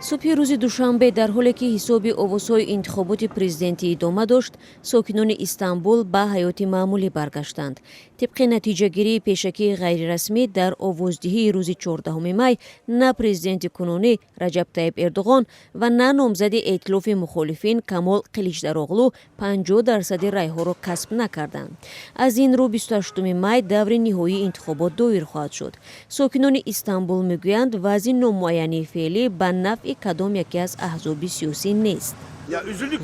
صبح روز دوشنبه در حالی که حساب اووس‌های انتخابات پرزیدنتی ادامه داشت، ساکنان استانبول به حیات معمولی برگشتند. طبق نتیجه گیری پیشکی غیررسمی در آوازدهی روز 14 می، نه پرزیدنت کنونی رجب طیب اردوغان و نه نامزد ائتلاف مخالفین کمال قلیچداروغلو 50% رای‌ها را کسب نکردند. از این رو 28 می دور نهایی انتخابات دایر خواهد شد. ساکنان استانبول میگویند وضع نامعینی فعلی به نفع کدام یکی از احزاب سیاسی نیست.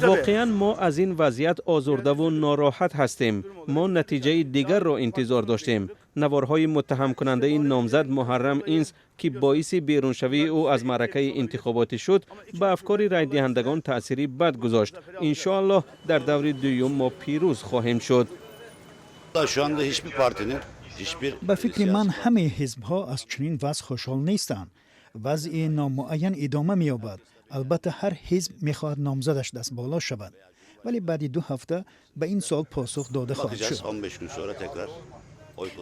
واقعا ما از این وضعیت آزرده و ناراحت هستیم. ما نتیجه دیگر را انتظار داشتیم. نوارهای متهم کننده این نامزد محرم اینس که باعث بیرونشوی او از معرکه انتخاباتی شد به افکار رای دهندگان تأثیری بد گذاشت. انشاءالله در دور دوم ما پیروز خواهیم شد. به فکر من همه حزب‌ها از چنین وضع خوشحال نیستند. وضع نامعین ادامه می‌یابد. البته هر حزب می‌خواهد نامزدش دست بالا شود، ولی بعد 2 هفته به این سوال پاسخ داده خواهد شد.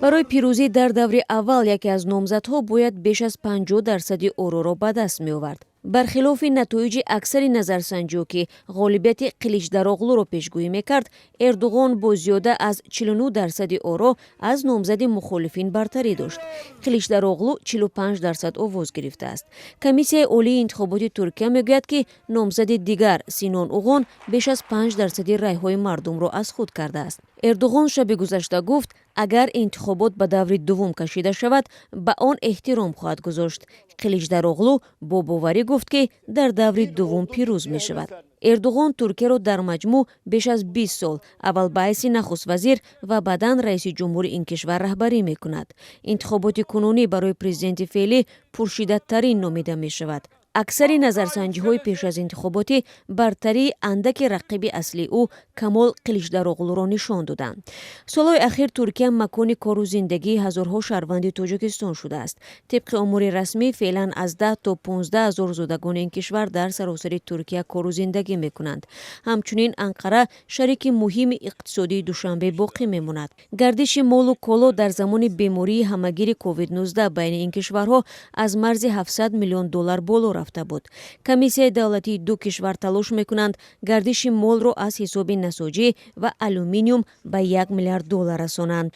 برای پیروزی در دور اول یکی از نامزدها باید بیش از 50% اوراق را به دست می‌آورد. برخلاف نتایج اکثر نظرسنجی‌ها که غالبیت قلیچداروغلو را پیشگویی می‌کرد، اردوغان با زیاده از 49% اوراق از نامزد مخالفین برتری داشت. قلیچداروغلو 45% آواز گرفته است. کمیسیون عالی انتخابات ترکیه میگوید که نامزد دیگر سینان اوغان بیش از 5% رای‌های مردم را از خود کرده است. اردوغان شب گذشته گفت اگر انتخابات به دور دوم کشیده شود به آن احترام خواهد گذاشت. قلیچداروغلو با باوری گفت که در دور دوم پیروز می شود. اردوغان ترکیه را در مجموع بیش از 20 سال اول به حیث نخست وزیر و بعداً رئیس جمهور این کشور رهبری می کند. انتخابات کنونی برای پرزیدنت فعلی پرشدت ترین نامیده می شود. اکثر نظرسنجی‌های پیش از انتخاباتی برتری اندک رقیب اصلی او کمال قلیچداروغلو را نشان دادند. سالهای اخیر ترکیه مکان کار و زندگی هزارها شهروند تاجیکستان شده است. طبق امور رسمی فعلا از 10 تا 15 هزار زادگان این کشور در سراسر ترکیه کار و زندگی میکنند. همچنین انقره شریک مهم اقتصادی دوشنبه باقی میماند. گردش مال و کالا در زمان بیماری همگیر کووید 19 بین این کشورها از مرز 700 میلیون دلار بالا رفته بود. کمیسیون دولتی دو کشور تلاش میکنند گردش مال را از حساب نساجی و آلومینیوم به 1 میلیارد دلار رسانند.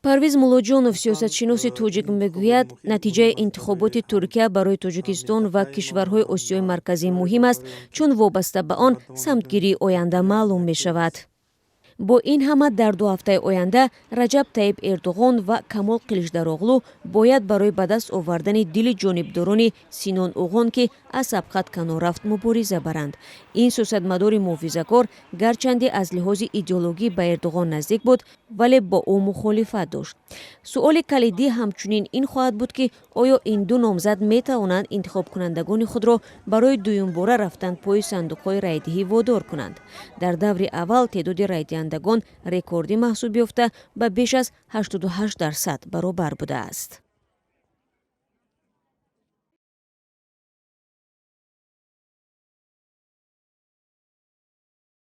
پرویز ملاجانوف سیاستشناس تاجیک میگوید نتیجه انتخابات ترکیه برای تاجیکستان و کشورهای آسیای مرکزی مهم است چون وابسته به آن سمتگیری آینده معلوم می شود. با این همه در 2 هفته آینده رجب طیب اردوغان و کمال قلیچداروغلو باید برای به دست آوردن دل جانبداران سینان اوغان که از سبقت کنار رفت مبارزه برند. این سیاستمدار محافظه‌کار گرچند از لحاظ ایدئولوژی به اردوغان نزدیک بود ولی با او مخالفت داشت. سوال کلیدی همچنین این خواهد بود که آیا این دو نامزد می توانند انتخاب کنندگان خود را برای دوم باره رفتن پای صندوق‌های رایدهی وادار کنند. در دور اول تعداد رایدهندگان رکوردی محسوب یافته به بیش از 88% برابر بوده است.